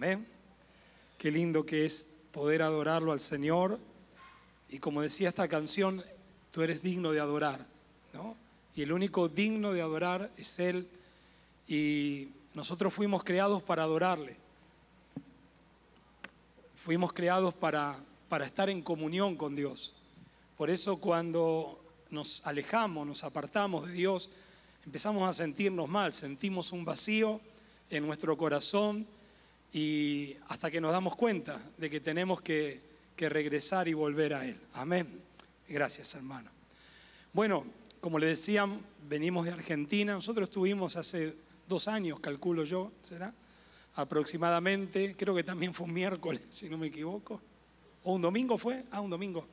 Amén. Qué lindo que es poder adorarlo al Señor. Y como decía esta canción, tú eres digno de adorar, ¿no? Y el único digno de adorar es Él. Y nosotros fuimos creados para adorarle. Fuimos creados para estar en comunión con Dios. Por eso cuando nos alejamos, nos apartamos de Dios, empezamos a sentirnos mal, sentimos un vacío en nuestro corazón y hasta que nos damos cuenta de que tenemos que regresar y volver a Él. Amén. Gracias, hermano. Bueno, como le decían, venimos de Argentina. Nosotros estuvimos hace 2 años, calculo yo, ¿será? Aproximadamente, creo que también fue un miércoles, si no me equivoco. ¿O un domingo fue? Un domingo.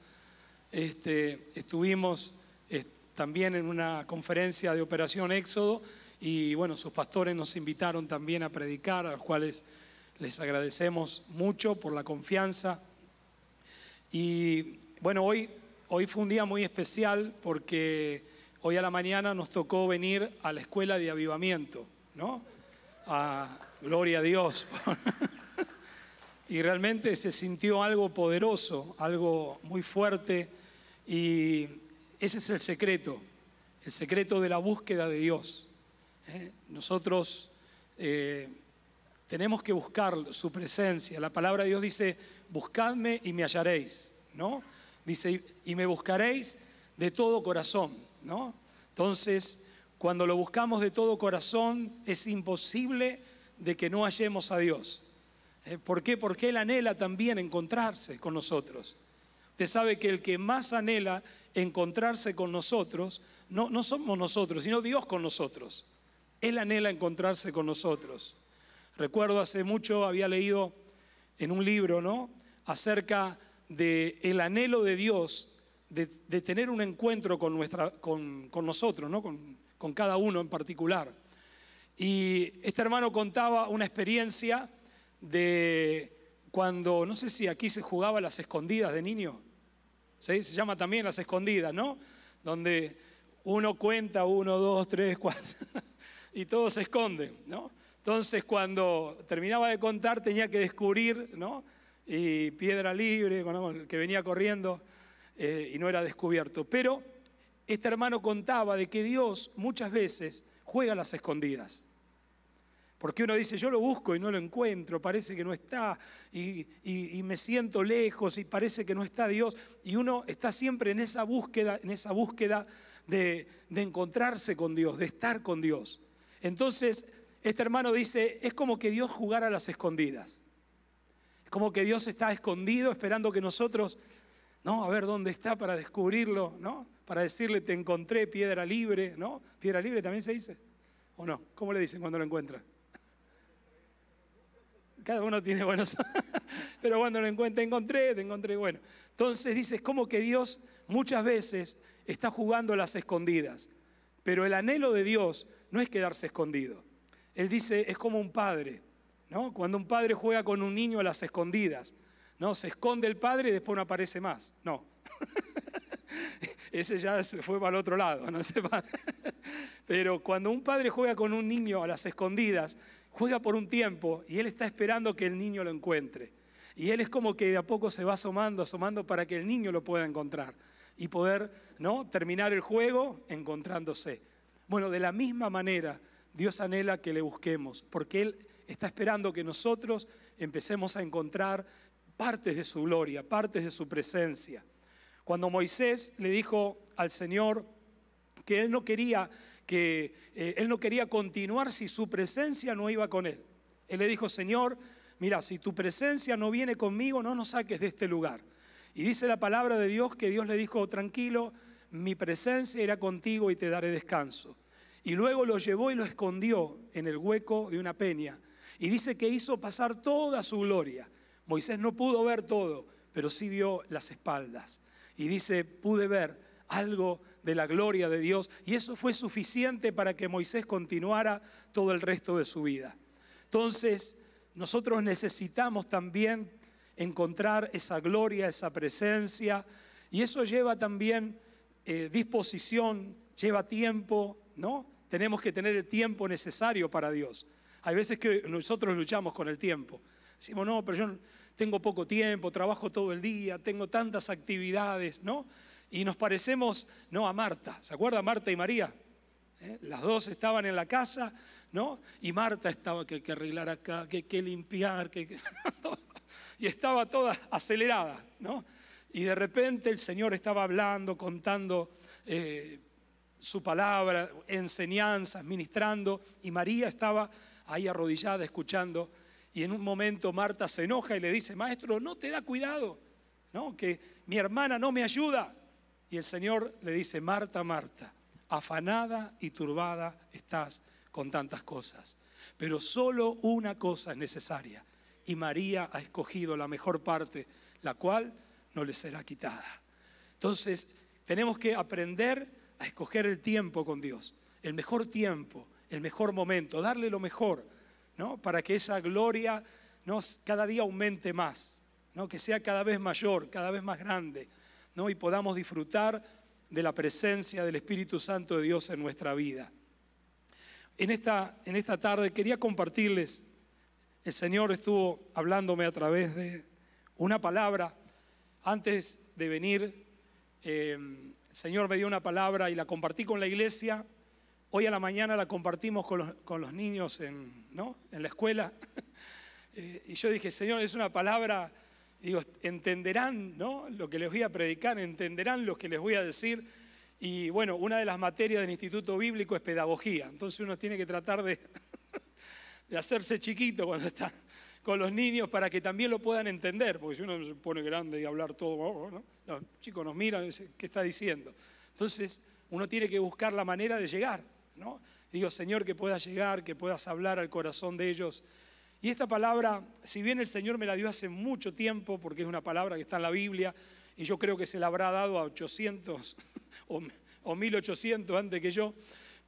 Estuvimos también en una conferencia de Operación Éxodo y bueno, sus pastores nos invitaron también a predicar, a los cuales les agradecemos mucho por la confianza. Y bueno, hoy fue un día muy especial porque hoy a la mañana nos tocó venir a la escuela de avivamiento, ¿no? Gloria a Dios. Y realmente se sintió algo poderoso, algo muy fuerte, y ese es el secreto de la búsqueda de Dios. Nosotros tenemos que buscar su presencia. La palabra de Dios dice, buscadme y me hallaréis, ¿no? Dice, y me buscaréis de todo corazón, ¿no? Entonces, cuando lo buscamos de todo corazón, es imposible de que no hallemos a Dios. ¿Por qué? Porque Él anhela también encontrarse con nosotros. Usted sabe que el que más anhela encontrarse con nosotros, no somos nosotros, sino Dios con nosotros. Él anhela encontrarse con nosotros. Recuerdo hace mucho había leído en un libro, ¿no?, acerca del anhelo de Dios de tener un encuentro con nosotros, ¿no?, con cada uno en particular. Y este hermano contaba una experiencia de cuando, no sé si aquí se jugaba a las escondidas de niño, ¿sí? Se llama también las escondidas, ¿no? Donde uno cuenta 1, 2, 3, 4 y todos se esconden, ¿no? Entonces cuando terminaba de contar tenía que descubrir, ¿no? Y piedra libre, ¿no?, el que venía corriendo y no era descubierto. Pero este hermano contaba de que Dios muchas veces juega a las escondidas. Porque uno dice, yo lo busco y no lo encuentro, parece que no está, y me siento lejos y parece que no está Dios. Y uno está siempre en esa búsqueda de encontrarse con Dios, de estar con Dios. Entonces, este hermano dice, es como que Dios jugara a las escondidas. Es como que Dios está escondido esperando que nosotros, ¿no?, a ver dónde está para descubrirlo, ¿no?, para decirle, te encontré, piedra libre, ¿no? ¿Piedra libre también se dice? ¿O no? ¿Cómo le dicen cuando lo encuentran? Cada uno tiene buenos, pero cuando lo encuentra, te encontré, bueno. Entonces dice, es como que Dios muchas veces está jugando a las escondidas, pero el anhelo de Dios no es quedarse escondido. Él dice, es como un padre, ¿no? Cuando un padre juega con un niño a las escondidas, ¿no? Se esconde el padre y después no aparece más, no. Ese ya se fue para el otro lado, no ese padre. Pero cuando un padre juega con un niño a las escondidas, juega por un tiempo y él está esperando que el niño lo encuentre. Y él es como que de a poco se va asomando para que el niño lo pueda encontrar y poder, ¿no?, terminar el juego encontrándose. Bueno, de la misma manera, Dios anhela que le busquemos, porque Él está esperando que nosotros empecemos a encontrar partes de su gloria, partes de su presencia. Cuando Moisés le dijo al Señor que él no quería continuar si su presencia no iba con él. Él le dijo, Señor, mira, si tu presencia no viene conmigo, no nos saques de este lugar. Y dice la palabra de Dios que Dios le dijo, tranquilo, mi presencia irá contigo y te daré descanso. Y luego lo llevó y lo escondió en el hueco de una peña. Y dice que hizo pasar toda su gloria. Moisés no pudo ver todo, pero sí vio las espaldas. Y dice, pude ver algo de la gloria de Dios, y eso fue suficiente para que Moisés continuara todo el resto de su vida. Entonces, nosotros necesitamos también encontrar esa gloria, esa presencia, y eso lleva también disposición, lleva tiempo, ¿no? Tenemos que tener el tiempo necesario para Dios. Hay veces que nosotros luchamos con el tiempo. Decimos, no, pero yo tengo poco tiempo, trabajo todo el día, tengo tantas actividades, ¿no? Y nos parecemos, ¿no?, a Marta. ¿Se acuerda Marta y María? Las dos estaban en la casa, ¿no? Y Marta estaba que arreglar acá, que limpiar, y estaba toda acelerada, ¿no? Y de repente el Señor estaba hablando, contando su palabra, enseñanzas, ministrando, y María estaba ahí arrodillada escuchando. Y en un momento Marta se enoja y le dice, maestro, ¿no te da cuidado, ¿no?, que mi hermana no me ayuda? Y el Señor le dice, Marta, Marta, afanada y turbada estás con tantas cosas, pero solo una cosa es necesaria, y María ha escogido la mejor parte, la cual no le será quitada. Entonces, tenemos que aprender a escoger el tiempo con Dios, el mejor tiempo, el mejor momento, darle lo mejor, ¿no?, para que esa gloria, ¿no?, cada día aumente más, ¿no?, que sea cada vez mayor, cada vez más grande, ¿no?, y podamos disfrutar de la presencia del Espíritu Santo de Dios en nuestra vida. En esta tarde quería compartirles, el Señor estuvo hablándome a través de una palabra. Antes de venir, el Señor me dio una palabra y la compartí con la iglesia. Hoy a la mañana la compartimos con los niños en la escuela. Y yo dije, Señor, es una palabra, digo, entenderán, ¿no?, lo que les voy a predicar, entenderán lo que les voy a decir. Y bueno, una de las materias del Instituto Bíblico es pedagogía. Entonces uno tiene que tratar de hacerse chiquito cuando está con los niños para que también lo puedan entender. Porque si uno se pone grande y hablar todo, ¿no?, los chicos nos miran y dicen, ¿qué está diciendo? Entonces uno tiene que buscar la manera de llegar, ¿no? Digo, Señor, que puedas llegar, que puedas hablar al corazón de ellos. Y esta palabra, si bien el Señor me la dio hace mucho tiempo, porque es una palabra que está en la Biblia, y yo creo que se la habrá dado a 800 o 1800 antes que yo,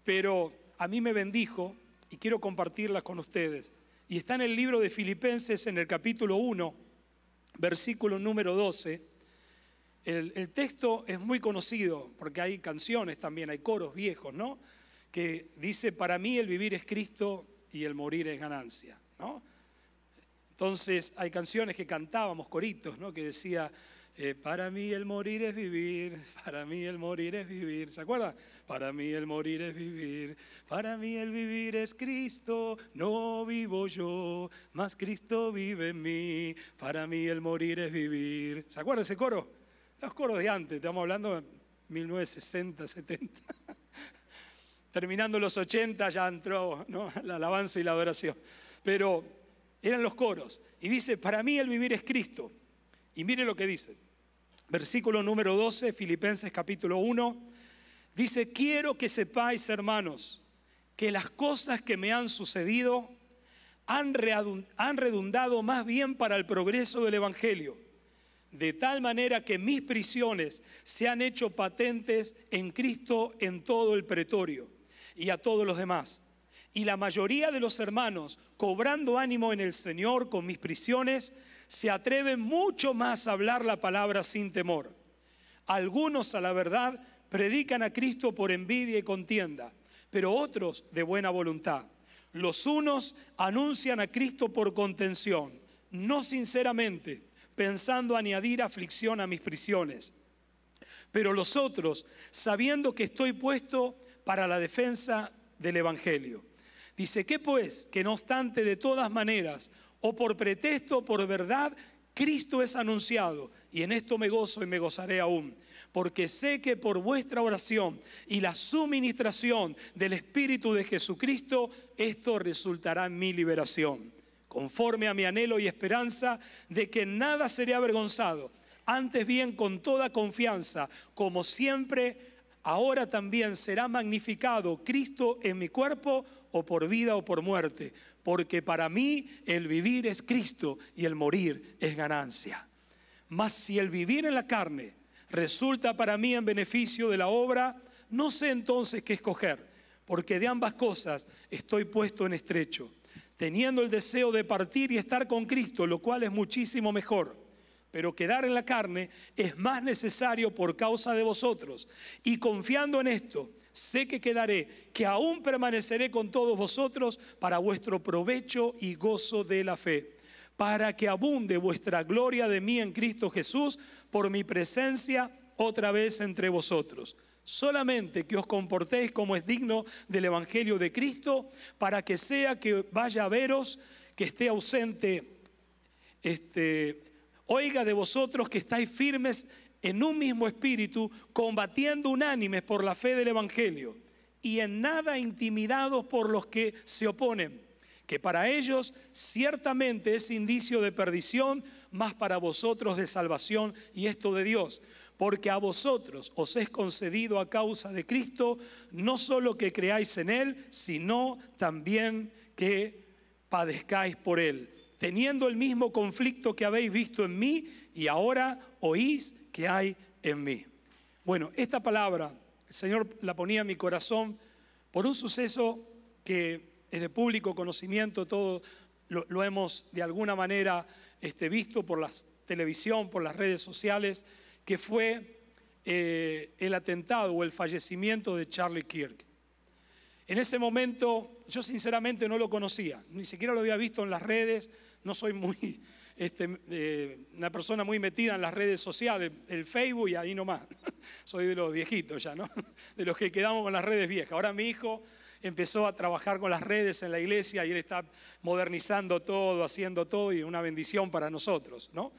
pero a mí me bendijo y quiero compartirla con ustedes. Y está en el libro de Filipenses, en el capítulo 1, versículo número 12. El texto es muy conocido, porque hay canciones también, hay coros viejos, ¿no?, que dice, para mí el vivir es Cristo y el morir es ganancia, ¿no? Entonces hay canciones que cantábamos, coritos, ¿no?, que decía, para mí el morir es vivir, para mí el morir es vivir. ¿Se acuerdan? Para mí el morir es vivir, para mí el vivir es Cristo, no vivo yo, mas Cristo vive en mí, para mí el morir es vivir. ¿Se acuerdan ese coro? Los coros de antes, estamos hablando de 1960, 70. Terminando los 80 ya entró, ¿no?, la alabanza y la adoración. Pero eran los coros. Y dice, para mí el vivir es Cristo. Y mire lo que dice. Versículo número 12, Filipenses capítulo 1. Dice, quiero que sepáis, hermanos, que las cosas que me han sucedido han redundado más bien para el progreso del Evangelio. De tal manera que mis prisiones se han hecho patentes en Cristo en todo el pretorio y a todos los demás. Y la mayoría de los hermanos, cobrando ánimo en el Señor con mis prisiones, se atreven mucho más a hablar la palabra sin temor. Algunos, a la verdad, predican a Cristo por envidia y contienda, pero otros de buena voluntad. Los unos anuncian a Cristo por contención, no sinceramente, pensando añadir aflicción a mis prisiones. Pero los otros, sabiendo que estoy puesto para la defensa del Evangelio. Dice, ¿qué pues? Que no obstante, de todas maneras, o por pretexto o por verdad, Cristo es anunciado, y en esto me gozo y me gozaré aún, porque sé que por vuestra oración y la suministración del Espíritu de Jesucristo, esto resultará en mi liberación, conforme a mi anhelo y esperanza de que en nada seré avergonzado, antes bien con toda confianza, como siempre, ahora también será magnificado Cristo en mi cuerpo, o por vida o por muerte, porque para mí el vivir es Cristo y el morir es ganancia. Mas si el vivir en la carne resulta para mí en beneficio de la obra, no sé entonces qué escoger, porque de ambas cosas estoy puesto en estrecho, teniendo el deseo de partir y estar con Cristo, lo cual es muchísimo mejor. Pero quedar en la carne es más necesario por causa de vosotros, y confiando en esto, sé que quedaré, que aún permaneceré con todos vosotros para vuestro provecho y gozo de la fe, para que abunde vuestra gloria de mí en Cristo Jesús por mi presencia otra vez entre vosotros. Solamente que os comportéis como es digno del Evangelio de Cristo, para que sea que vaya a veros, que esté ausente, oiga de vosotros que estáis firmes en un mismo espíritu, combatiendo unánimes por la fe del Evangelio, y en nada intimidados por los que se oponen, que para ellos ciertamente es indicio de perdición, mas para vosotros de salvación, y esto de Dios. Porque a vosotros os es concedido a causa de Cristo, no solo que creáis en Él, sino también que padezcáis por Él, teniendo el mismo conflicto que habéis visto en mí y ahora oís que hay en mí. Bueno, esta palabra el Señor la ponía en mi corazón por un suceso que es de público conocimiento, todos lo hemos de alguna manera visto por la televisión, por las redes sociales, que fue el atentado o el fallecimiento de Charlie Kirk. En ese momento yo sinceramente no lo conocía, ni siquiera lo había visto en las redes, no soy muy, una persona muy metida en las redes sociales, el Facebook y ahí nomás, soy de los viejitos ya, ¿no? De los que quedamos con las redes viejas. Ahora mi hijo empezó a trabajar con las redes en la iglesia y él está modernizando todo, haciendo todo, y una bendición para nosotros, ¿no?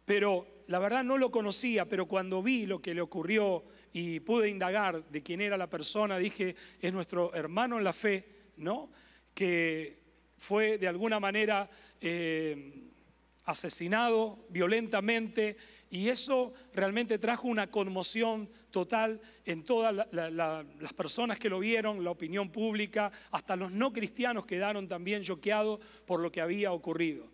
Pero la verdad no lo conocía, pero cuando vi lo que le ocurrió y pude indagar de quién era la persona, dije, es nuestro hermano en la fe, ¿no? Que fue de alguna manera asesinado violentamente, y eso realmente trajo una conmoción total en todas las personas que lo vieron, la opinión pública, hasta los no cristianos quedaron también choqueados por lo que había ocurrido.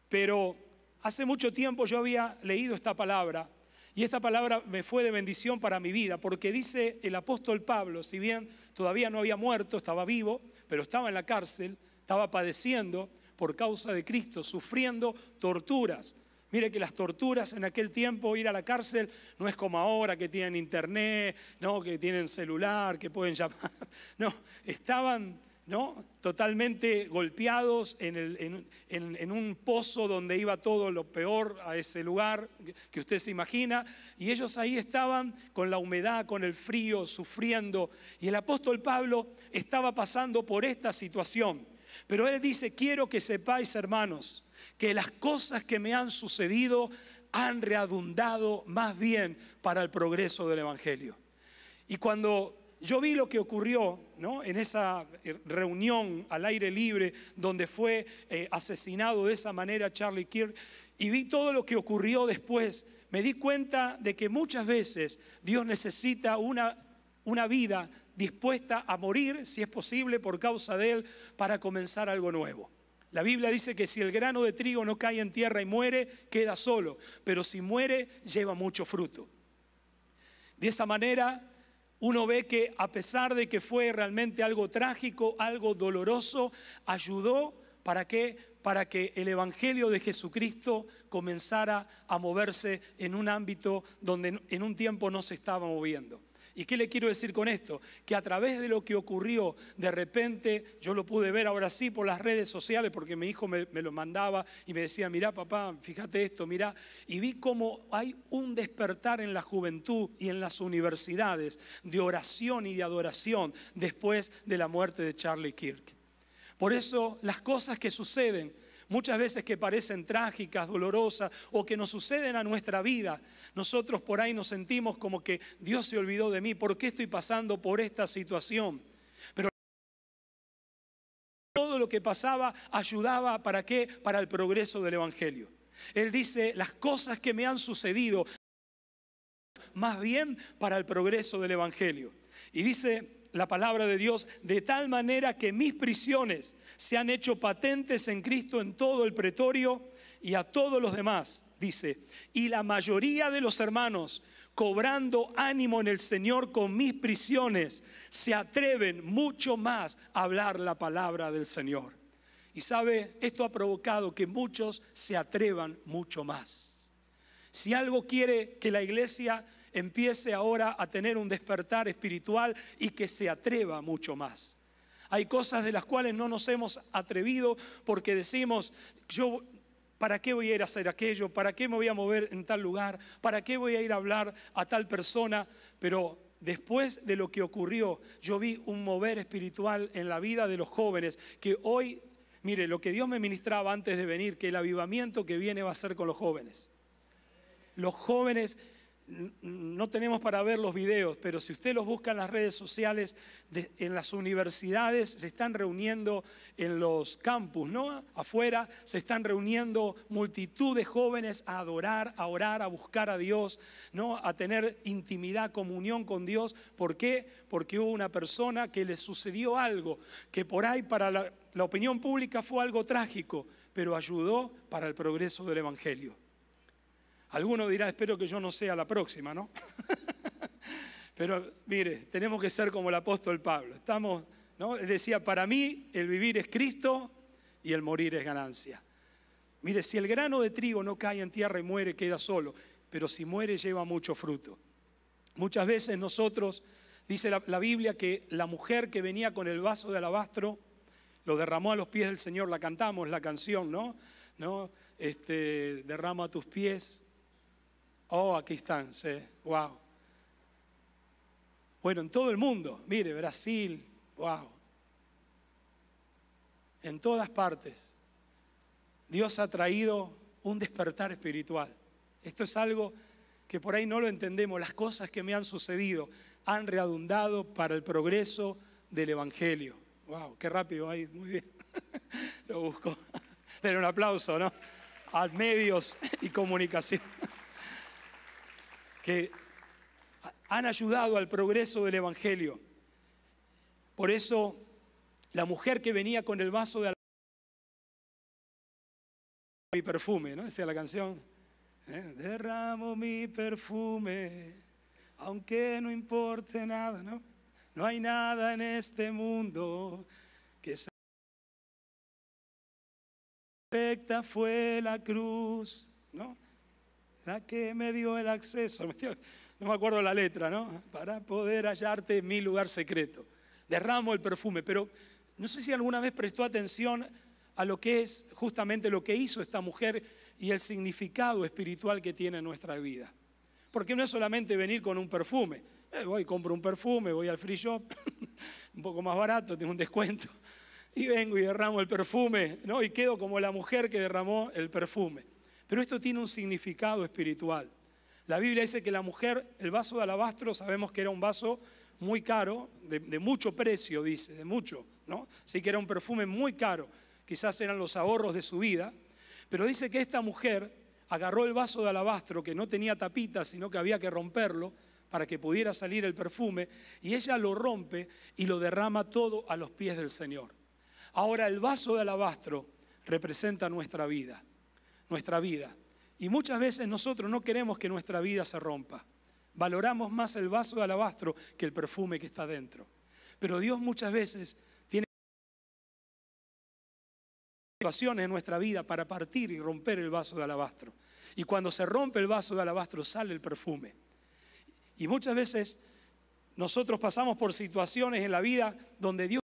Pero hace mucho tiempo yo había leído esta palabra, y esta palabra me fue de bendición para mi vida, porque dice el apóstol Pablo, si bien todavía no había muerto, estaba vivo, pero estaba en la cárcel, estaba padeciendo por causa de Cristo, sufriendo torturas. Mire que las torturas en aquel tiempo, ir a la cárcel, no es como ahora que tienen internet, ¿no? Que tienen celular, que pueden llamar. No, estaban, ¿no? Totalmente golpeados en un pozo donde iba todo lo peor a ese lugar que usted se imagina. Y ellos ahí estaban con la humedad, con el frío, sufriendo. Y el apóstol Pablo estaba pasando por esta situación. Pero él dice, quiero que sepáis, hermanos, que las cosas que me han sucedido han redundado más bien para el progreso del Evangelio. Y cuando yo vi lo que ocurrió, ¿no? En esa reunión al aire libre donde fue asesinado de esa manera Charlie Kirk, y vi todo lo que ocurrió después, me di cuenta de que muchas veces Dios necesita una vida dispuesta a morir, si es posible, por causa de Él, para comenzar algo nuevo. La Biblia dice que si el grano de trigo no cae en tierra y muere, queda solo, pero si muere, lleva mucho fruto. De esa manera, uno ve que a pesar de que fue realmente algo trágico, algo doloroso, ayudó ¿para qué? Para que el Evangelio de Jesucristo comenzara a moverse en un ámbito donde en un tiempo no se estaba moviendo. ¿Y qué le quiero decir con esto? Que a través de lo que ocurrió, de repente, yo lo pude ver ahora sí por las redes sociales, porque mi hijo me lo mandaba y me decía, mirá papá, fíjate esto, mirá. Y vi cómo hay un despertar en la juventud y en las universidades de oración y de adoración después de la muerte de Charlie Kirk. Por eso las cosas que suceden, muchas veces que parecen trágicas, dolorosas o que nos suceden a nuestra vida, nosotros por ahí nos sentimos como que Dios se olvidó de mí. ¿Por qué estoy pasando por esta situación? Pero todo lo que pasaba ayudaba ¿para qué? Para el progreso del Evangelio. Él dice, las cosas que me han sucedido, más bien para el progreso del Evangelio. Y dice la palabra de Dios, de tal manera que mis prisiones se han hecho patentes en Cristo en todo el pretorio y a todos los demás, dice, y la mayoría de los hermanos, cobrando ánimo en el Señor con mis prisiones, se atreven mucho más a hablar la palabra del Señor. Y sabe, esto ha provocado que muchos se atrevan mucho más. Si algo quiere que la iglesia empiece ahora a tener un despertar espiritual y que se atreva mucho más. Hay cosas de las cuales no nos hemos atrevido porque decimos, yo ¿Para qué voy a ir a hacer aquello? ¿Para qué me voy a mover en tal lugar? ¿Para qué voy a ir a hablar a tal persona? Pero después de lo que ocurrió, yo vi un mover espiritual en la vida de los jóvenes que hoy, mire, lo que Dios me ministraba antes de venir, que el avivamiento que viene va a ser con los jóvenes. Los jóvenes, no tenemos para ver los videos, pero si usted los busca en las redes sociales, en las universidades se están reuniendo, en los campus, ¿no? Afuera se están reuniendo multitud de jóvenes a adorar, a orar, a buscar a Dios, ¿no? A tener intimidad, comunión con Dios. ¿Por qué? Porque hubo una persona que le sucedió algo que por ahí para la opinión pública fue algo trágico, pero ayudó para el progreso del Evangelio. Alguno dirá, espero que yo no sea la próxima, ¿no? Pero mire, tenemos que ser como el apóstol Pablo. Estamos, ¿no? Él decía, para mí el vivir es Cristo y el morir es ganancia. Mire, si el grano de trigo no cae en tierra y muere, queda solo. Pero si muere, lleva mucho fruto. Muchas veces nosotros, dice la Biblia, que la mujer que venía con el vaso de alabastro, lo derramó a los pies del Señor. La cantamos, la canción, ¿no? Derrama a tus pies. Oh, aquí están, sí, wow. Bueno, en todo el mundo, mire, Brasil, wow. En todas partes, Dios ha traído un despertar espiritual. Esto es algo que por ahí no lo entendemos. Las cosas que me han sucedido han redundado para el progreso del Evangelio. Wow, qué rápido ahí, muy bien. Lo busco. Denle un aplauso, ¿no? A medios y comunicación que han ayudado al progreso del Evangelio. Por eso, la mujer que venía con el vaso de mi perfume, ¿no? Decía la canción. Derramo mi perfume, aunque no importe nada, ¿no? No hay nada en este mundo que sea perfecta, fue la cruz, ¿no? La que me dio el acceso, no me acuerdo la letra, ¿no? Para poder hallarte en mi lugar secreto. Derramo el perfume, pero no sé si alguna vez prestó atención a lo que es justamente lo que hizo esta mujer y el significado espiritual que tiene en nuestra vida. Porque no es solamente venir con un perfume. Voy, compro un perfume, voy al free shop, un poco más barato, tengo un descuento, y vengo y derramo el perfume, ¿no? Y quedo como la mujer que derramó el perfume. Pero esto tiene un significado espiritual. La Biblia dice que la mujer, el vaso de alabastro, sabemos que era un vaso muy caro, de mucho precio, dice, de mucho, ¿no? Sí que era un perfume muy caro, quizás eran los ahorros de su vida, pero dice que esta mujer agarró el vaso de alabastro que no tenía tapita, sino que había que romperlo para que pudiera salir el perfume, y ella lo rompe y lo derrama todo a los pies del Señor. Ahora, el vaso de alabastro representa nuestra vida. Nuestra vida. Y muchas veces nosotros no queremos que nuestra vida se rompa. Valoramos más el vaso de alabastro que el perfume que está dentro. Pero Dios muchas veces tiene situaciones en nuestra vida para partir y romper el vaso de alabastro. Y cuando se rompe el vaso de alabastro sale el perfume. Y muchas veces nosotros pasamos por situaciones en la vida donde Dios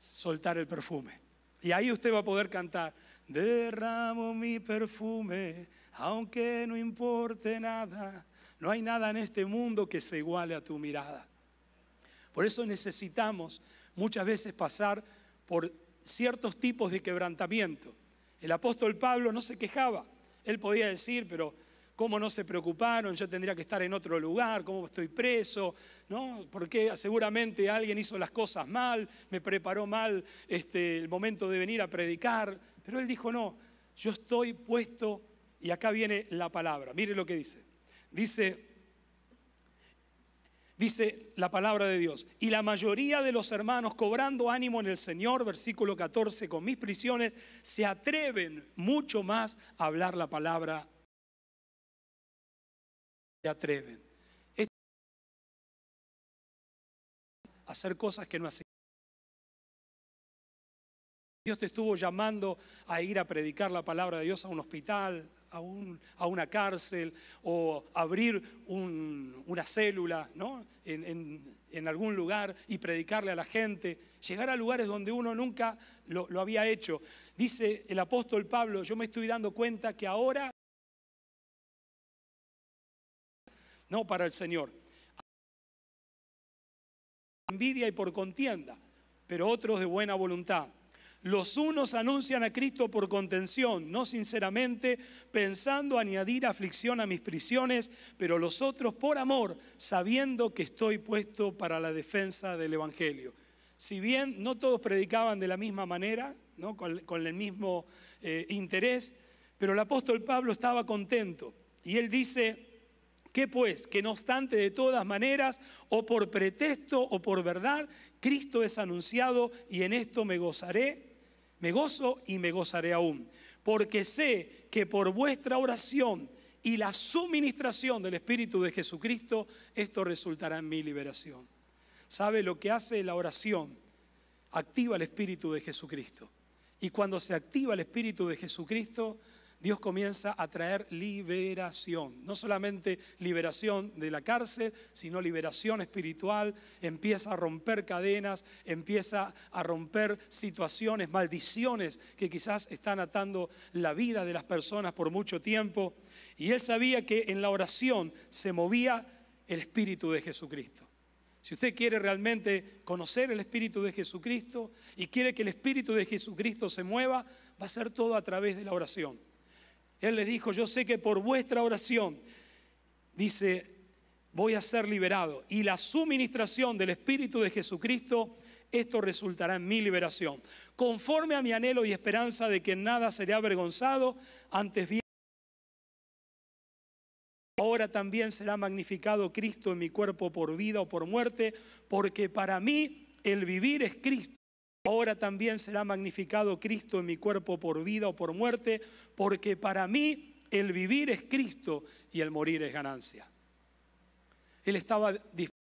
soltar el perfume. Y ahí usted va a poder cantar, derramo mi perfume, aunque no importe nada, no hay nada en este mundo que se iguale a tu mirada. Por eso necesitamos muchas veces pasar por ciertos tipos de quebrantamiento. El apóstol Pablo no se quejaba, él podía decir, pero ¿cómo no se preocuparon? Yo tendría que estar en otro lugar, ¿cómo estoy preso? ¿No? Porque seguramente alguien hizo las cosas mal, me preparó mal el momento de venir a predicar. Pero él dijo, no, yo estoy puesto, y acá viene la palabra. Mire lo que dice. Dice la palabra de Dios. Y la mayoría de los hermanos, cobrando ánimo en el Señor, versículo 14, con mis prisiones, se atreven mucho más a hablar la palabra. Se atreven a hacer cosas que no hacen. Dios te estuvo llamando a ir a predicar la palabra de Dios a un hospital, a una cárcel, o abrir una célula, ¿no? en algún lugar y predicarle a la gente, llegar a lugares donde uno nunca lo había hecho. Dice el apóstol Pablo, yo me estoy dando cuenta que ahora, no para el Señor, envidia y por contienda, pero otros de buena voluntad. Los unos anuncian a Cristo por contención, no sinceramente, pensando añadir aflicción a mis prisiones, pero los otros por amor, sabiendo que estoy puesto para la defensa del Evangelio. Si bien no todos predicaban de la misma manera, ¿no? con el mismo interés, pero el apóstol Pablo estaba contento. Y él dice, ¿qué pues? Que no obstante de todas maneras, o por pretexto o por verdad, Cristo es anunciado y en esto me gozo y me gozaré aún. Porque sé que por vuestra oración y la suministración del Espíritu de Jesucristo, esto resultará en mi liberación. ¿Sabe lo que hace la oración? Activa el Espíritu de Jesucristo. Y cuando se activa el Espíritu de Jesucristo, Dios comienza a traer liberación. No solamente liberación de la cárcel, sino liberación espiritual. Empieza a romper cadenas, empieza a romper situaciones, maldiciones que quizás están atando la vida de las personas por mucho tiempo. Y él sabía que en la oración se movía el Espíritu de Jesucristo. Si usted quiere realmente conocer el Espíritu de Jesucristo y quiere que el Espíritu de Jesucristo se mueva, va a ser todo a través de la oración. Él les dijo, yo sé que por vuestra oración, dice, voy a ser liberado. Y la suministración del Espíritu de Jesucristo, esto resultará en mi liberación. Conforme a mi anhelo y esperanza de que en nada seré avergonzado, antes bien, ahora también será magnificado Cristo en mi cuerpo por vida o por muerte, porque para mí el vivir es Cristo. Ahora también será magnificado Cristo en mi cuerpo por vida o por muerte, porque para mí el vivir es Cristo y el morir es ganancia. Él estaba dispuesto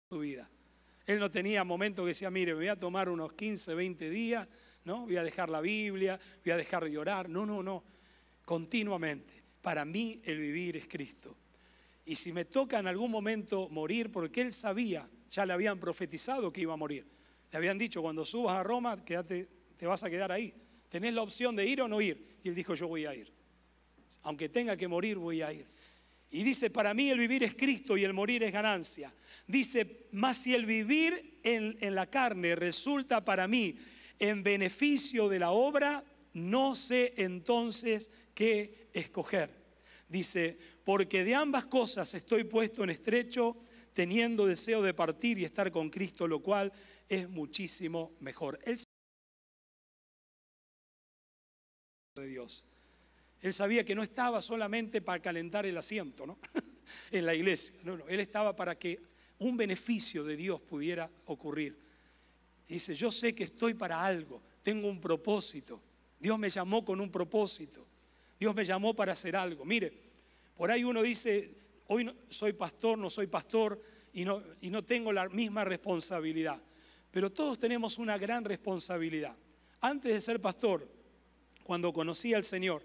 a su vida. Él no tenía momentos que decía, mire, me voy a tomar unos 15, 20 días, ¿no? Voy a dejar la Biblia, voy a dejar de orar. No. Continuamente. Para mí el vivir es Cristo. Y si me toca en algún momento morir, porque él sabía, ya le habían profetizado que iba a morir. Le habían dicho, cuando subas a Roma, quédate, te vas a quedar ahí. Tenés la opción de ir o no ir. Y él dijo, yo voy a ir. Aunque tenga que morir, voy a ir. Y dice, para mí el vivir es Cristo y el morir es ganancia. Dice, mas si el vivir en la carne resulta para mí en beneficio de la obra, no sé entonces qué escoger. Dice, porque de ambas cosas estoy puesto en estrecho, teniendo deseo de partir y estar con Cristo, lo cual es muchísimo mejor. Él de Dios. Él sabía que no estaba solamente para calentar el asiento, ¿no? en la iglesia. No, él estaba para que un beneficio de Dios pudiera ocurrir. Y dice, yo sé que estoy para algo, tengo un propósito. Dios me llamó con un propósito. Dios me llamó para hacer algo. Mire, por ahí uno dice, hoy no, soy pastor, no soy pastor y no tengo la misma responsabilidad. Pero todos tenemos una gran responsabilidad. Antes de ser pastor, cuando conocí al Señor,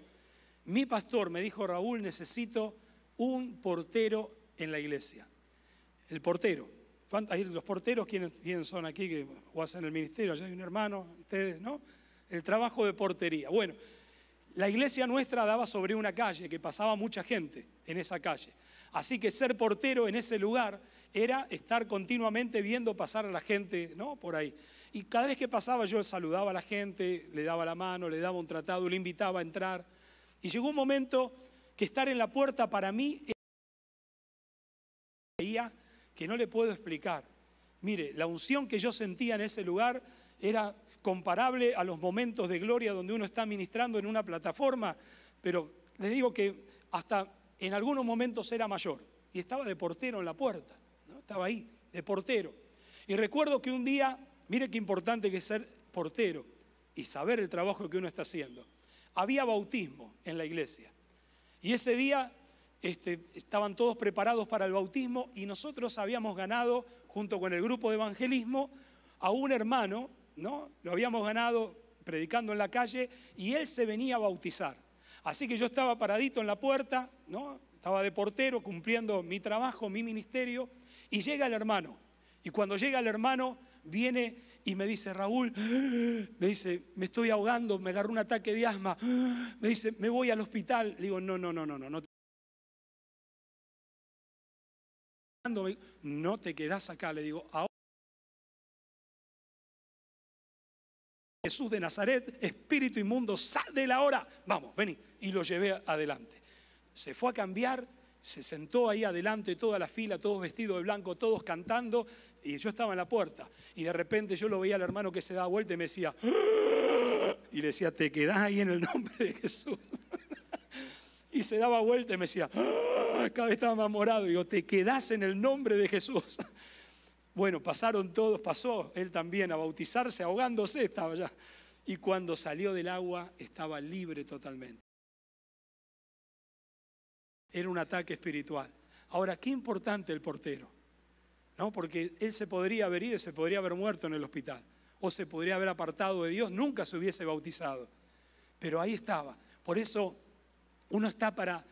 mi pastor me dijo, Raúl, necesito un portero en la iglesia. El portero. Los porteros, ¿quiénes son aquí que o hacen el ministerio? Allá hay un hermano, ustedes, ¿no? El trabajo de portería. Bueno, la iglesia nuestra daba sobre una calle que pasaba mucha gente en esa calle. Así que ser portero en ese lugar era estar continuamente viendo pasar a la gente, ¿no? Por ahí. Y cada vez que pasaba yo saludaba a la gente, le daba la mano, le daba un tratado, le invitaba a entrar. Y llegó un momento que estar en la puerta para mí era que no le puedo explicar. Mire, la unción que yo sentía en ese lugar era comparable a los momentos de gloria donde uno está ministrando en una plataforma, pero les digo que hasta en algunos momentos era mayor. Y estaba de portero en la puerta, ¿no? Estaba ahí, de portero. Y recuerdo que un día, mire qué importante que es ser portero y saber el trabajo que uno está haciendo. Había bautismo en la iglesia. Y ese día estaban todos preparados para el bautismo y nosotros habíamos ganado, junto con el grupo de evangelismo, a un hermano, ¿no? Lo habíamos ganado predicando en la calle y él se venía a bautizar. Así que yo estaba paradito en la puerta, ¿no? Estaba de portero cumpliendo mi trabajo, mi ministerio, y llega el hermano. Y cuando llega el hermano, viene y me dice, Raúl, me dice, me estoy ahogando, me agarró un ataque de asma, me dice, me voy al hospital. Le digo, no te quedás acá. Le digo, ahora Jesús de Nazaret, espíritu inmundo, sal de la hora. Vamos, vení. Y lo llevé adelante. Se fue a cambiar, se sentó ahí adelante toda la fila, todos vestidos de blanco, todos cantando, y yo estaba en la puerta. Y de repente yo lo veía al hermano que se daba vuelta y me decía, ¡ah! Y le decía, te quedás ahí en el nombre de Jesús. Y se daba vuelta y me decía, ¡ah! Cada vez estaba más morado. Y digo, te quedás en el nombre de Jesús. Bueno, pasaron todos, pasó él también a bautizarse, ahogándose estaba ya. Y cuando salió del agua estaba libre totalmente. Era un ataque espiritual. Ahora, qué importante el portero, ¿no? Porque él se podría haber ido, se podría haber muerto en el hospital, o se podría haber apartado de Dios, nunca se hubiese bautizado. Pero ahí estaba. Por eso uno está para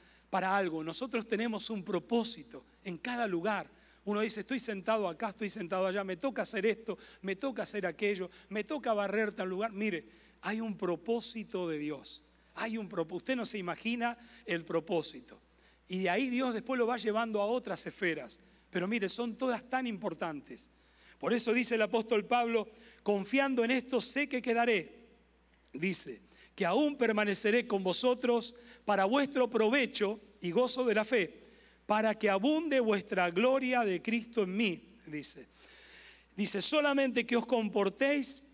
algo. Nosotros tenemos un propósito en cada lugar. Uno dice, estoy sentado acá, estoy sentado allá, me toca hacer esto, me toca hacer aquello, me toca barrer tal lugar. Mire, hay un propósito de Dios. Hay un propósito. Usted no se imagina el propósito. Y de ahí Dios después lo va llevando a otras esferas. Pero mire, son todas tan importantes. Por eso dice el apóstol Pablo, confiando en esto sé que quedaré. Dice, que aún permaneceré con vosotros para vuestro provecho y gozo de la fe, para que abunde vuestra gloria de Cristo en mí, dice. Dice, solamente que os comportéis,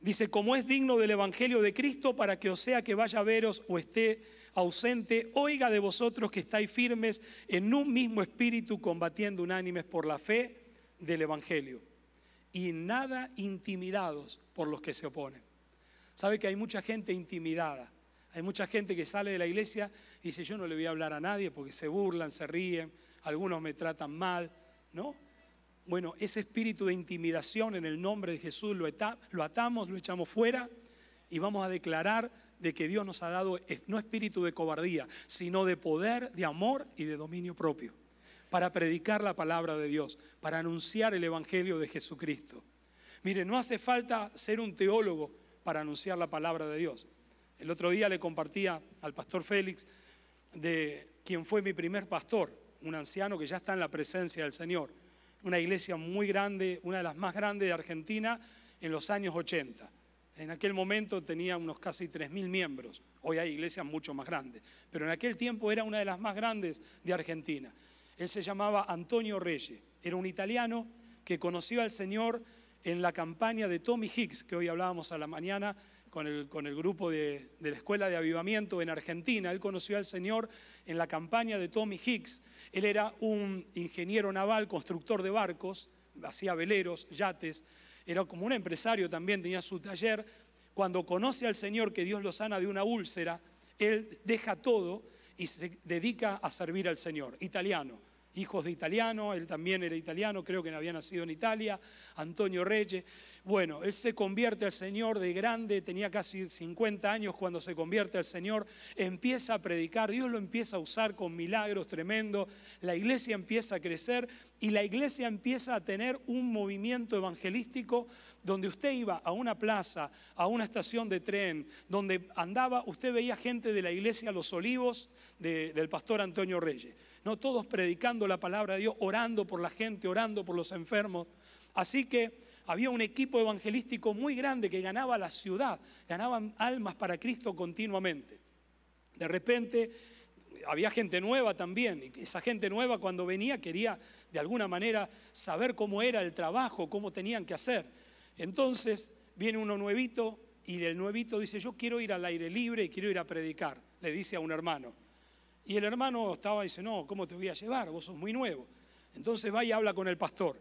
dice, como es digno del Evangelio de Cristo, para que os sea que vaya a veros o esté ausente, oiga de vosotros que estáis firmes en un mismo espíritu, combatiendo unánimes por la fe del Evangelio, y nada intimidados por los que se oponen. Sabe que hay mucha gente intimidada. Hay mucha gente que sale de la iglesia y dice, yo no le voy a hablar a nadie porque se burlan, se ríen, algunos me tratan mal, ¿no? Bueno, ese espíritu de intimidación en el nombre de Jesús lo atamos, lo echamos fuera y vamos a declarar de que Dios nos ha dado no espíritu de cobardía, sino de poder, de amor y de dominio propio, para predicar la palabra de Dios, para anunciar el Evangelio de Jesucristo. Mire, no hace falta ser un teólogo para anunciar la palabra de Dios. El otro día le compartía al pastor Félix de quien fue mi primer pastor, un anciano que ya está en la presencia del Señor. Una iglesia muy grande, una de las más grandes de Argentina en los años 80. En aquel momento tenía unos casi 3.000 miembros. Hoy hay iglesias mucho más grandes. Pero en aquel tiempo era una de las más grandes de Argentina. Él se llamaba Antonio Reyes. Era un italiano que conoció al Señor en la campaña de Tommy Hicks, que hoy hablábamos a la mañana con el grupo de la Escuela de Avivamiento en Argentina. Él conoció al Señor en la campaña de Tommy Hicks. Él era un ingeniero naval, constructor de barcos, hacía veleros, yates, era como un empresario también, tenía su taller. Cuando conoce al Señor, que Dios lo sana de una úlcera, él deja todo y se dedica a servir al Señor. Italiano, hijos de italiano, él también era italiano, creo que había nacido en Italia, Antonio Reyes. Bueno, él se convierte al Señor de grande, tenía casi 50 años cuando se convierte al Señor, empieza a predicar, Dios lo empieza a usar con milagros tremendos, la iglesia empieza a crecer y la iglesia empieza a tener un movimiento evangelístico donde usted iba a una plaza, a una estación de tren, donde andaba, usted veía gente de la iglesia Los Olivos, del pastor Antonio Reyes, ¿no? Todos predicando la palabra de Dios, orando por la gente, orando por los enfermos. Así que había un equipo evangelístico muy grande que ganaba la ciudad, ganaban almas para Cristo continuamente. De repente había gente nueva también, y esa gente nueva cuando venía quería de alguna manera saber cómo era el trabajo, cómo tenían que hacer. Entonces viene uno nuevito y el nuevito dice, yo quiero ir al aire libre y quiero ir a predicar, le dice a un hermano. Y el hermano estaba y dice, no, ¿cómo te voy a llevar? Vos sos muy nuevo. Entonces va y habla con el pastor.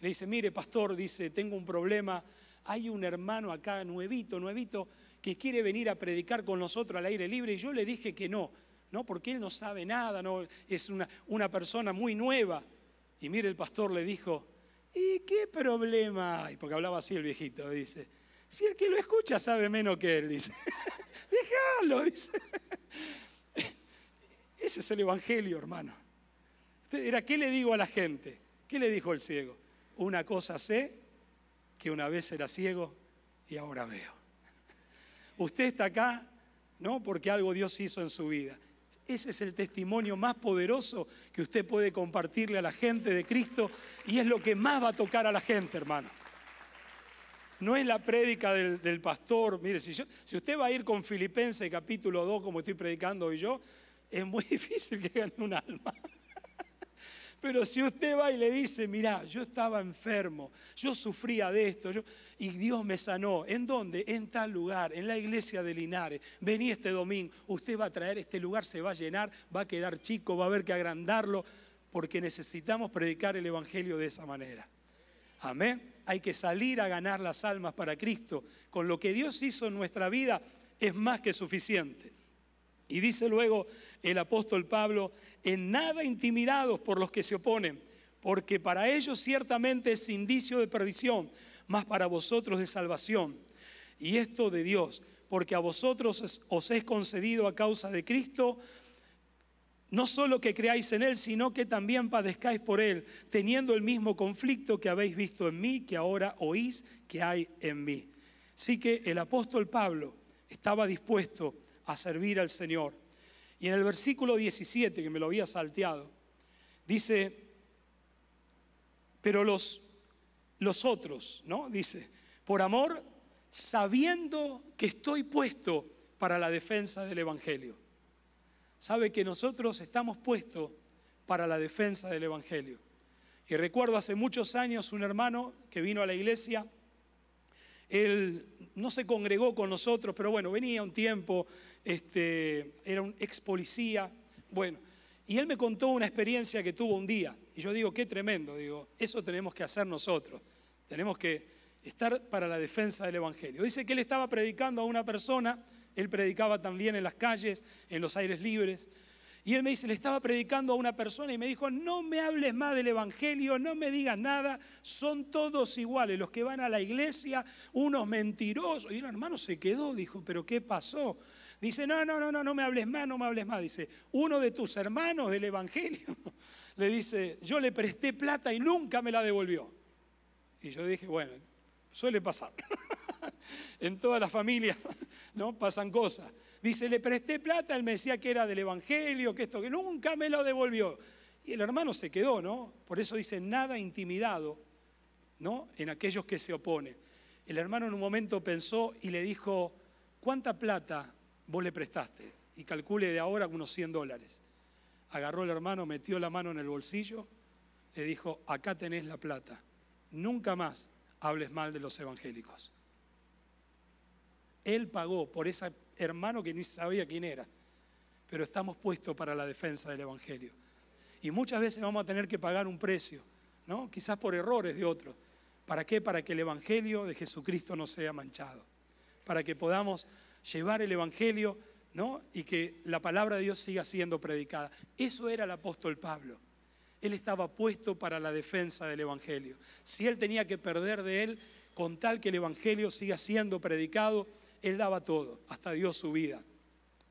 Le dice, mire pastor, dice, tengo un problema, hay un hermano acá nuevito, que quiere venir a predicar con nosotros al aire libre y yo le dije que no, porque él no sabe nada, no, es una persona muy nueva. Y mire, el pastor le dijo, ¿y qué problema hay? Porque hablaba así el viejito, dice, si el que lo escucha sabe menos que él, dice, déjalo, dice. Ese es el evangelio, hermano. Era, ¿qué le digo a la gente? ¿Qué le dijo el ciego? Una cosa sé que una vez era ciego y ahora veo. Usted está acá, ¿no? Porque algo Dios hizo en su vida. Ese es el testimonio más poderoso que usted puede compartirle a la gente de Cristo y es lo que más va a tocar a la gente, hermano. No es la prédica del pastor. Mire, si usted va a ir con Filipenses capítulo 2, como estoy predicando hoy yo, es muy difícil que gane un alma. Pero si usted va y le dice, mirá, yo estaba enfermo, yo sufría de esto, y Dios me sanó. ¿En dónde? En tal lugar, en la iglesia de Linares. Vení este domingo, usted va a traer, este lugar se va a llenar, va a quedar chico, va a haber que agrandarlo, porque necesitamos predicar el evangelio de esa manera. Amén. Hay que salir a ganar las almas para Cristo. Con lo que Dios hizo en nuestra vida es más que suficiente. Y dice luego el apóstol Pablo, en nada intimidados por los que se oponen, porque para ellos ciertamente es indicio de perdición, mas para vosotros de salvación. Y esto de Dios, porque a vosotros os es concedido a causa de Cristo, no solo que creáis en Él, sino que también padezcáis por Él, teniendo el mismo conflicto que habéis visto en mí, que ahora oís que hay en mí. Así que el apóstol Pablo estaba dispuesto a servir al Señor. Y en el versículo 17, que me lo había salteado, dice, pero los otros, ¿no? Dice, por amor, sabiendo que estoy puesto para la defensa del Evangelio. Sabe que nosotros estamos puestos para la defensa del Evangelio. Y recuerdo hace muchos años un hermano que vino a la iglesia. Él no se congregó con nosotros, pero bueno, venía un tiempo, era un ex policía, bueno, y él me contó una experiencia que tuvo un día, y yo digo, qué tremendo, digo, eso tenemos que hacer nosotros, tenemos que estar para la defensa del Evangelio. Dice que él estaba predicando a una persona, él predicaba también en las calles, en los aires libres, y él me dice, le estaba predicando a una persona y me dijo, no me hables más del Evangelio, no me digas nada, son todos iguales, los que van a la iglesia, unos mentirosos. Y el hermano se quedó, dijo, ¿pero qué pasó? Dice, no me hables más, no me hables más. Dice, uno de tus hermanos del Evangelio, le dice, yo le presté plata y nunca me la devolvió. Y yo dije, bueno, suele pasar. En todas las familias, ¿no? Pasan cosas. Dice, le presté plata, él me decía que era del Evangelio, que esto, que nunca me lo devolvió. Y el hermano se quedó, ¿no? Por eso dice, nada intimidado, ¿no? En aquellos que se oponen. El hermano en un momento pensó y le dijo, ¿cuánta plata vos le prestaste? Y calcule de ahora unos $100. Agarró el hermano, metió la mano en el bolsillo, le dijo, acá tenés la plata. Nunca más hables mal de los evangélicos. Él pagó por ese hermano que ni sabía quién era, pero estamos puestos para la defensa del Evangelio. Y muchas veces vamos a tener que pagar un precio, ¿no? Quizás por errores de otros. ¿Para qué? Para que el Evangelio de Jesucristo no sea manchado. Para que podamos llevar el Evangelio, ¿no? Y que la palabra de Dios siga siendo predicada. Eso era el apóstol Pablo. Él estaba puesto para la defensa del Evangelio. Si él tenía que perder de él, con tal que el Evangelio siga siendo predicado, él daba todo, hasta dio su vida.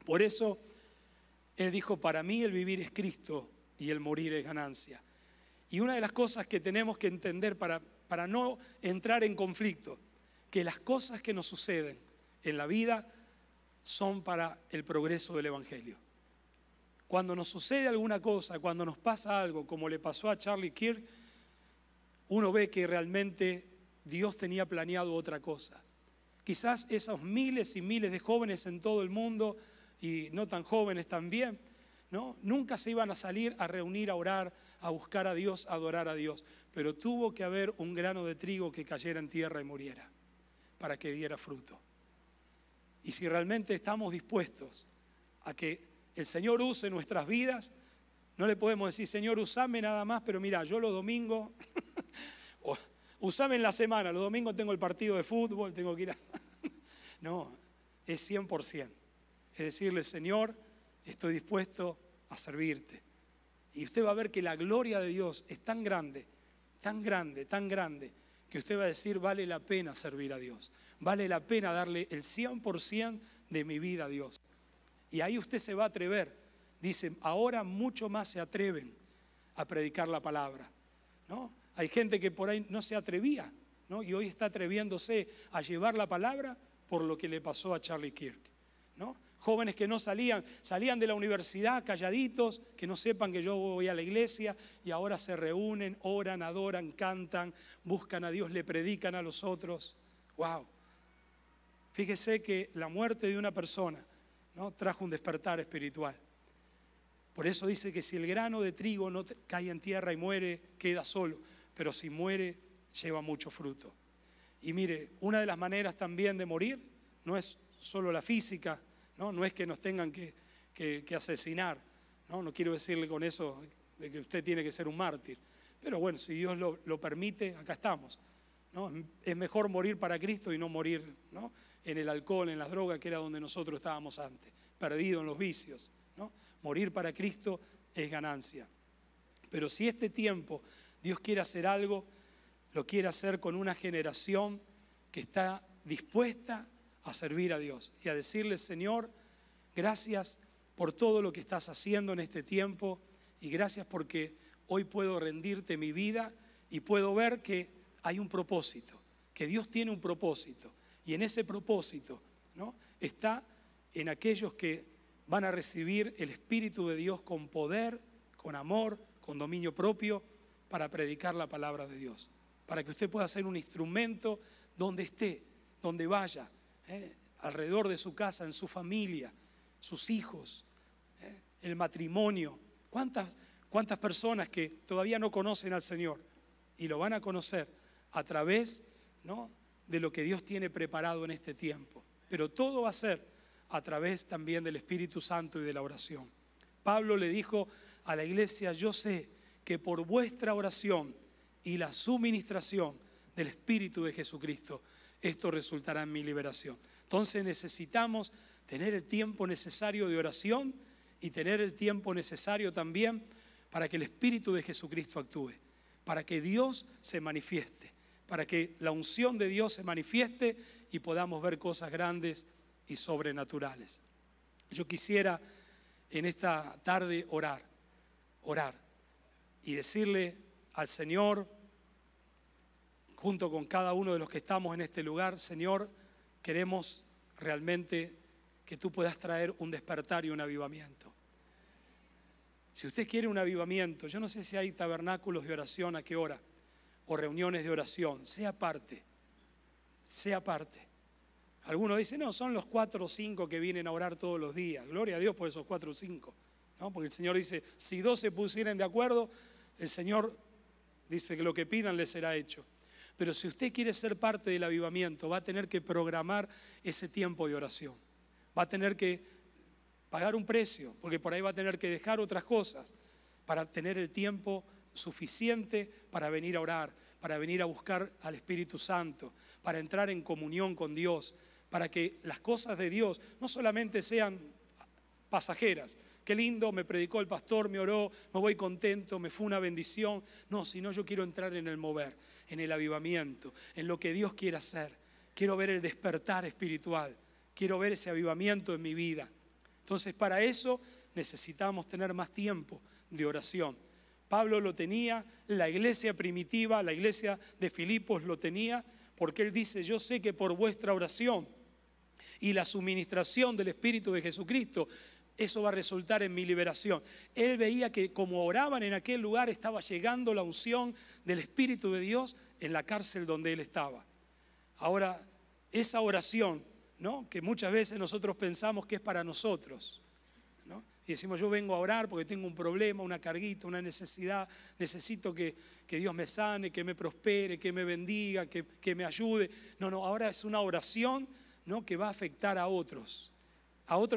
Por eso, él dijo, para mí el vivir es Cristo y el morir es ganancia. Y una de las cosas que tenemos que entender para no entrar en conflicto, que las cosas que nos suceden en la vida son para el progreso del Evangelio. Cuando nos sucede alguna cosa, cuando nos pasa algo, como le pasó a Charlie Kirk, uno ve que realmente Dios tenía planeado otra cosa. Quizás esos miles y miles de jóvenes en todo el mundo, y no tan jóvenes también, ¿no? Nunca se iban a salir a reunir, a orar, a buscar a Dios, a adorar a Dios. Pero tuvo que haber un grano de trigo que cayera en tierra y muriera, para que diera fruto. Y si realmente estamos dispuestos a que el Señor use nuestras vidas, no le podemos decir, Señor, usame nada más, pero mira, yo los domingos, usame en la semana, los domingos tengo el partido de fútbol, tengo que ir a... No, es 100%. Es decirle, Señor, estoy dispuesto a servirte. Y usted va a ver que la gloria de Dios es tan grande, tan grande, tan grande, que usted va a decir, vale la pena servir a Dios. Vale la pena darle el 100% de mi vida a Dios. Y ahí usted se va a atrever. Dice, ahora mucho más se atreven a predicar la palabra, ¿no? Hay gente que por ahí no se atrevía, ¿no? Y hoy está atreviéndose a llevar la palabra por lo que le pasó a Charlie Kirk, ¿no? Jóvenes que no salían de la universidad calladitos, que no sepan que yo voy a la iglesia, y ahora se reúnen, oran, adoran, cantan, buscan a Dios, le predican a los otros. ¡Wow! Fíjese que la muerte de una persona, ¿no?, trajo un despertar espiritual. Por eso dice que si el grano de trigo no cae en tierra y muere, queda solo, pero si muere, lleva mucho fruto. Y mire, una de las maneras también de morir no es solo la física, no es que nos tengan que asesinar, no quiero decirle con eso de que usted tiene que ser un mártir, pero bueno, si Dios lo permite, acá estamos, ¿no? Es mejor morir para Cristo y no morir, ¿no?, en el alcohol, en las drogas, que era donde nosotros estábamos antes, perdidos en los vicios, ¿no? Morir para Cristo es ganancia. Pero si este tiempo Dios quiere hacer algo, lo quiere hacer con una generación que está dispuesta a servir a Dios y a decirle: Señor, gracias por todo lo que estás haciendo en este tiempo, y gracias porque hoy puedo rendirte mi vida y puedo ver que hay un propósito, que Dios tiene un propósito, y en ese propósito, ¿no?, está en aquellos que van a recibir el Espíritu de Dios con poder, con amor, con dominio propio, para predicar la palabra de Dios, para que usted pueda ser un instrumento donde esté, donde vaya, alrededor de su casa, en su familia, sus hijos, el matrimonio. ¿Cuántas personas que todavía no conocen al Señor y lo van a conocer a través, ¿no?, de lo que Dios tiene preparado en este tiempo? Pero todo va a ser a través también del Espíritu Santo y de la oración. Pablo le dijo a la iglesia: yo sé que por vuestra oración y la suministración del Espíritu de Jesucristo, esto resultará en mi liberación. Entonces necesitamos tener el tiempo necesario de oración y tener el tiempo necesario también para que el Espíritu de Jesucristo actúe, para que Dios se manifieste, para que la unción de Dios se manifieste y podamos ver cosas grandes y sobrenaturales. Yo quisiera en esta tarde orar y decirle al Señor, junto con cada uno de los que estamos en este lugar: Señor, queremos realmente que tú puedas traer un despertar y un avivamiento. Si usted quiere un avivamiento, yo no sé si hay tabernáculos de oración a qué hora, o reuniones de oración, sea parte. Algunos dicen: no, son los 4 o 5 que vienen a orar todos los días. Gloria a Dios por esos 4 o 5, ¿no? Porque el Señor dice: si 2 se pusieran de acuerdo, el Señor dice que lo que pidan les será hecho. Pero si usted quiere ser parte del avivamiento, va a tener que programar ese tiempo de oración. Va a tener que pagar un precio, porque por ahí va a tener que dejar otras cosas para tener el tiempo suficiente para venir a orar, para venir a buscar al Espíritu Santo, para entrar en comunión con Dios, para que las cosas de Dios no solamente sean pasajeras. Qué lindo, me predicó el pastor, me oró, me voy contento, me fue una bendición. No, sino yo quiero entrar en el mover, en el avivamiento, en lo que Dios quiere hacer. Quiero ver el despertar espiritual, quiero ver ese avivamiento en mi vida. Entonces, para eso necesitamos tener más tiempo de oración. Pablo lo tenía, la iglesia primitiva, la iglesia de Filipos lo tenía, porque él dice: yo sé que por vuestra oración y la suministración del Espíritu de Jesucristo, eso va a resultar en mi liberación. Él veía que como oraban en aquel lugar, estaba llegando la unción del Espíritu de Dios en la cárcel donde él estaba. Ahora, esa oración, ¿no?, que muchas veces nosotros pensamos que es para nosotros, ¿no?, y decimos: yo vengo a orar porque tengo un problema, una carguita, una necesidad, necesito que Dios me sane, que me prospere, que me bendiga, que me ayude. No, ahora es una oración, ¿no?, que va a afectar a otros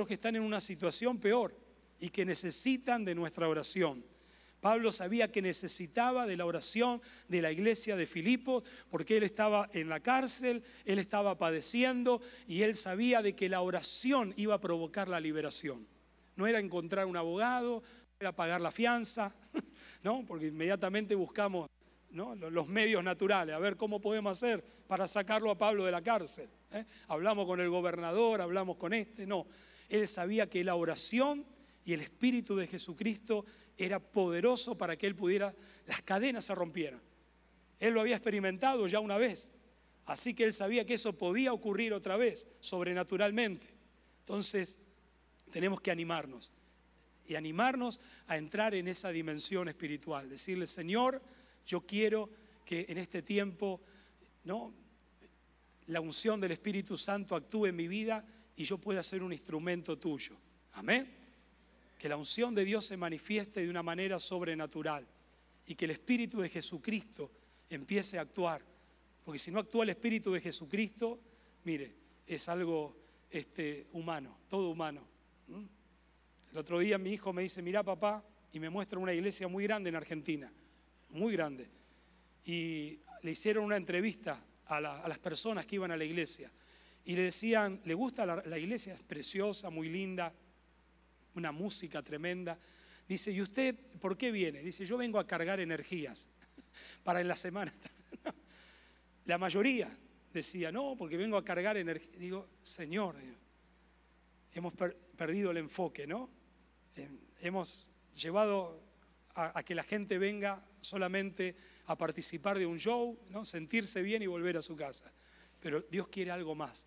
que están en una situación peor y que necesitan de nuestra oración. Pablo sabía que necesitaba de la oración de la iglesia de Filipos, porque él estaba en la cárcel, él estaba padeciendo, y él sabía de que la oración iba a provocar la liberación. No era encontrar un abogado, no era pagar la fianza, ¿no?, porque inmediatamente buscamos, ¿no?, los medios naturales, a ver cómo podemos hacer para sacarlo a Pablo de la cárcel. Hablamos con el gobernador, hablamos con no. Él sabía que la oración y el Espíritu de Jesucristo era poderoso para que él pudiera, las cadenas se rompieran. Él lo había experimentado ya una vez, Así que él sabía que eso podía ocurrir otra vez, sobrenaturalmente. Entonces, tenemos que animarnos. Y animarnos a entrar en esa dimensión espiritual. Decirle, Señor, yo quiero que en este tiempo, ¿no?, la unción del Espíritu Santo actúe en mi vida y yo pueda ser un instrumento tuyo. Amén. Que la unción de Dios se manifieste de una manera sobrenatural y que el Espíritu de Jesucristo empiece a actuar. Porque si no actúa el Espíritu de Jesucristo, mire, es algo humano, todo humano. El otro día mi hijo me dice, mirá papá, y me muestra una iglesia muy grande en Argentina, muy grande. Y le hicieron una entrevista a las personas que iban a la iglesia. Y le decían, ¿le gusta la iglesia? Es preciosa, muy linda, una música tremenda. Dice, ¿y usted por qué viene? Dice, yo vengo a cargar energías para en la semana. La mayoría decía, no, porque vengo a cargar energía. Digo, Señor, hemos perdido el enfoque, ¿no? Hemos llevado a que la gente venga solamente a participar de un show, ¿no?, sentirse bien y volver a su casa. Pero Dios quiere algo más.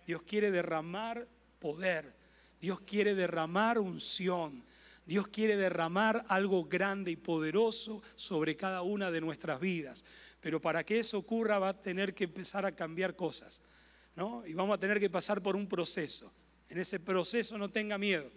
Dios quiere derramar poder. Dios quiere derramar unción. Dios quiere derramar algo grande y poderoso sobre cada una de nuestras vidas. Pero para que eso ocurra va a tener que empezar a cambiar cosas, ¿no? Y vamos a tener que pasar por un proceso. En ese proceso no tenga miedo,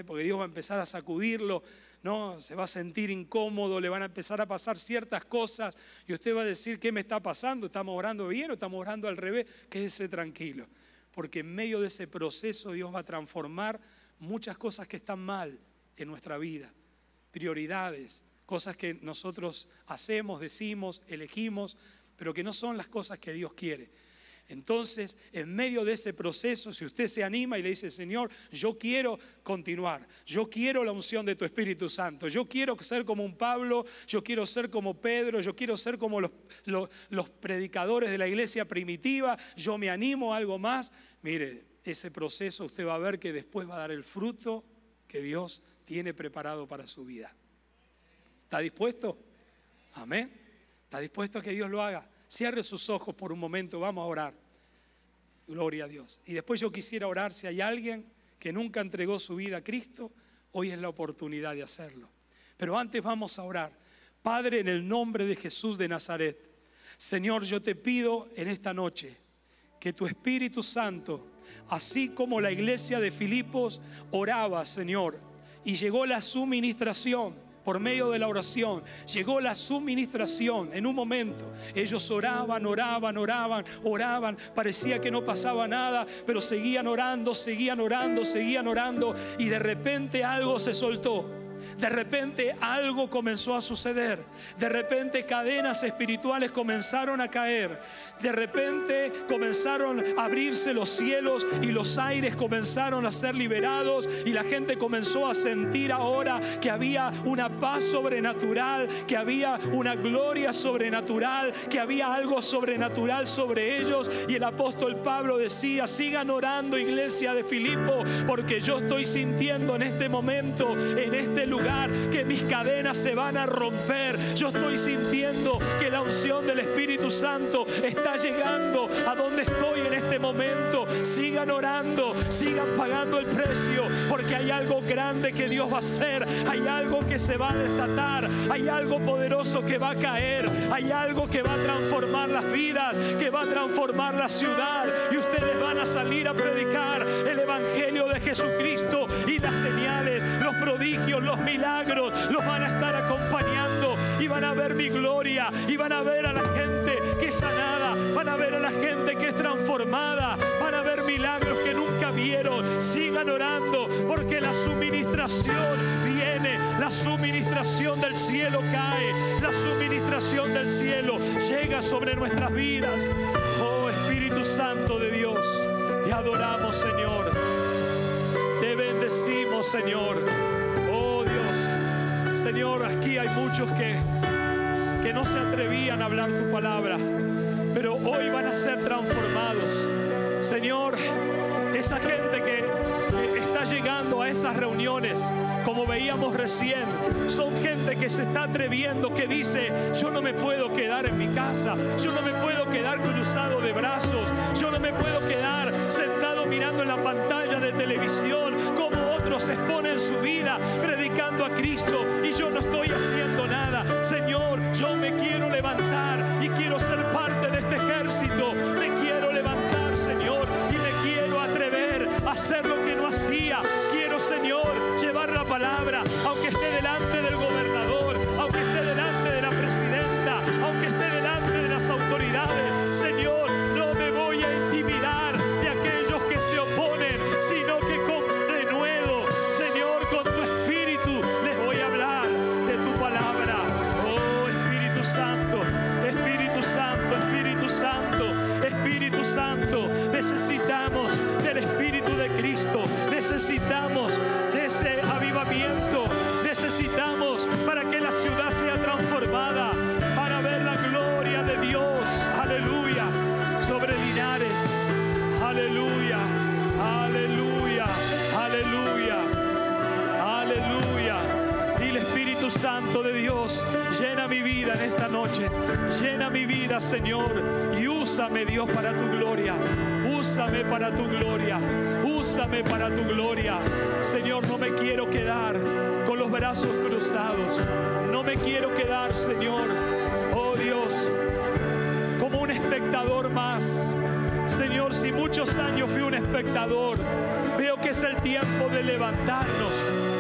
porque Dios va a empezar a sacudirlo, ¿no? Se va a sentir incómodo, le van a empezar a pasar ciertas cosas y usted va a decir, ¿qué me está pasando? ¿Estamos orando bien o estamos orando al revés? Quédese tranquilo, porque en medio de ese proceso Dios va a transformar muchas cosas que están mal en nuestra vida, prioridades, cosas que nosotros hacemos, decimos, elegimos, pero que no son las cosas que Dios quiere. Entonces, en medio de ese proceso, si usted se anima y le dice, Señor, yo quiero continuar, yo quiero la unción de tu Espíritu Santo, yo quiero ser como un Pablo, yo quiero ser como Pedro, yo quiero ser como los predicadores de la iglesia primitiva, yo me animo a algo más. Mire, ese proceso usted va a ver que después va a dar el fruto que Dios tiene preparado para su vida. ¿Está dispuesto? Amén. ¿Está dispuesto a que Dios lo haga? Cierre sus ojos por un momento, vamos a orar. Gloria a Dios. Y después yo quisiera orar, si hay alguien que nunca entregó su vida a Cristo, hoy es la oportunidad de hacerlo. Pero antes vamos a orar. Padre, en el nombre de Jesús de Nazaret, Señor, yo te pido en esta noche que tu Espíritu Santo, así como la iglesia de Filipos oraba, Señor, y llegó la suministración, por medio de la oración, llegó la suministración en un momento. Ellos oraban, parecía que no pasaba nada, pero seguían orando, y de repente algo se soltó. De repente algo comenzó a suceder. De repente cadenas espirituales comenzaron a caer. De repente comenzaron a abrirse los cielos y los aires comenzaron a ser liberados y la gente comenzó a sentir ahora que había una paz sobrenatural, que había una gloria sobrenatural, que había algo sobrenatural sobre ellos. Y el apóstol Pablo decía, sigan orando, iglesia de Filipo, porque yo estoy sintiendo en este momento, en este lugar, que mis cadenas se van a romper. Yo estoy sintiendo que la unción del Espíritu Santo está llegando a donde estoy en este momento. Sigan orando, sigan pagando el precio, porque hay algo grande que Dios va a hacer, hay algo que se va a desatar, hay algo poderoso que va a caer, hay algo que va a transformar las vidas, que va a transformar la ciudad, y ustedes van a salir a predicar el Evangelio de Jesucristo, y las señales, los prodigios, los milagros los van a estar acompañando, y van a ver mi gloria, y van a ver a la gente que es sanada, van a ver a la gente que es transformada, van a ver milagros que nunca vieron. Sigan orando, porque la suministración viene, la suministración del cielo cae, la suministración del cielo llega sobre nuestras vidas. Oh Espíritu Santo de Dios, te adoramos, Señor, te bendecimos, Señor. Oh Dios, Señor, aquí hay muchos que no se atrevían a hablar tu palabra, pero hoy van a ser transformados. Señor, esa gente que está llegando a esas reuniones, como veíamos recién, son gente que se está atreviendo, que dice: yo no me puedo quedar en mi casa, yo no me puedo quedar cruzado de brazos, yo no me puedo quedar sentado mirando en la pantalla de televisión como otros exponen su vida predicando a Cristo y yo no estoy haciendo nada. Señor, yo me quiero levantar y quiero ser parte de este ejército. Me quiero levantar, Señor, y me quiero atrever a hacer lo que no hacía. Quiero, Señor, llevar la palabra, aunque esté delante del gobernador, aunque esté delante de la presidenta, aunque esté delante de las autoridades. Señor, no me voy a intimidar de aquellos que se oponen, sino que con denuedo, Señor, con tu espíritu les voy a hablar de tu palabra. Oh, Espíritu Santo, Espíritu Santo, Espíritu Santo, Espíritu Santo, necesitamos del Espíritu de Cristo, necesitamos de ese avivamiento, necesitamos para que la ciudad sea transformada, para ver la gloria de Dios, aleluya, sobre Linares, aleluya, aleluya, aleluya, aleluya. Dile: Espíritu Santo de Dios, llena mi vida en esta noche, llena mi vida, Señor, y úsame, Dios, para tu gloria, úsame para tu gloria, úsame para tu gloria. Señor, no me quiero quedar con los brazos cruzados, no me quiero quedar, Señor, oh Dios, como un espectador más. Señor, si muchos años fui un espectador, veo que es el tiempo de levantarnos,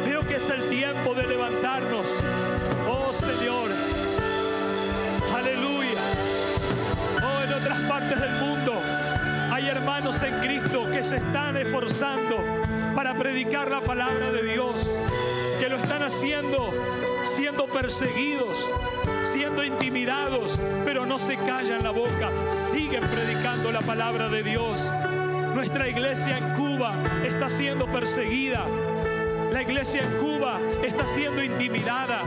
veo que es el tiempo de levantarnos. Oh Señor, aleluya. Oh, en otras partes del mundo hay hermanos en Cristo que se están esforzando para predicar la palabra de Dios, que lo están haciendo siendo perseguidos, siendo intimidados, pero no se callan la boca, siguen predicando la palabra de Dios. Nuestra iglesia en Cuba está siendo perseguida. La iglesia en Cuba está siendo intimidada.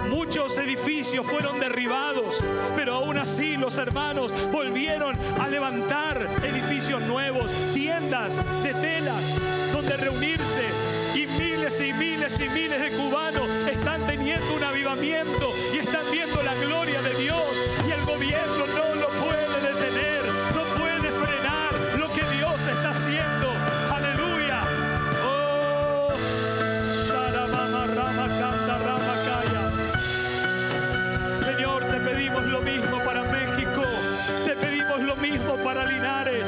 Muchos edificios fueron derribados, pero aún así los hermanos volvieron a levantar edificios nuevos, tiendas de telas donde reunirse, y miles y miles y miles de cubanos están teniendo un avivamiento y están viendo la gloria de Dios, y el gobierno no lo puede detener, no puede frenar lo que Dios está haciendo. Aleluya. Oh, Señor, te pedimos lo mismo para México, te pedimos lo mismo para Linares.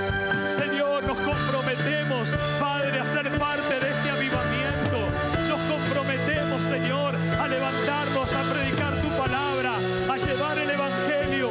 Señor, nos comprometemos, Padre, a ser parte de este avivamiento. Nos comprometemos, Señor, a levantarnos, a predicar tu palabra, a llevar el Evangelio.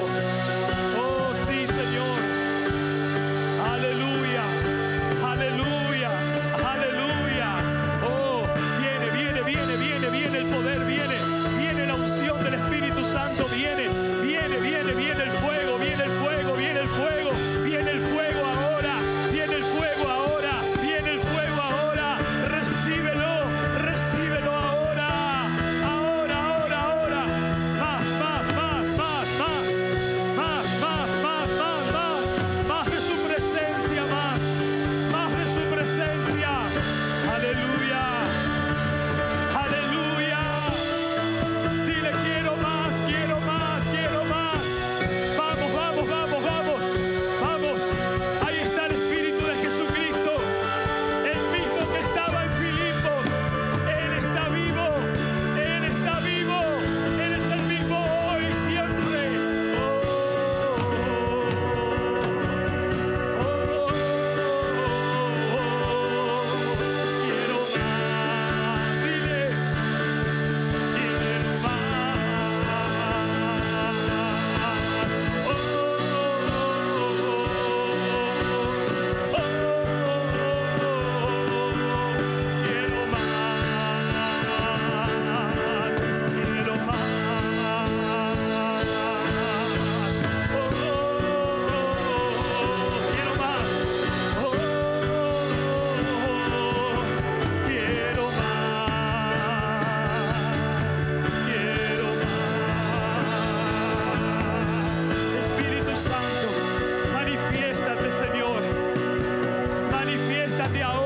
de ahora.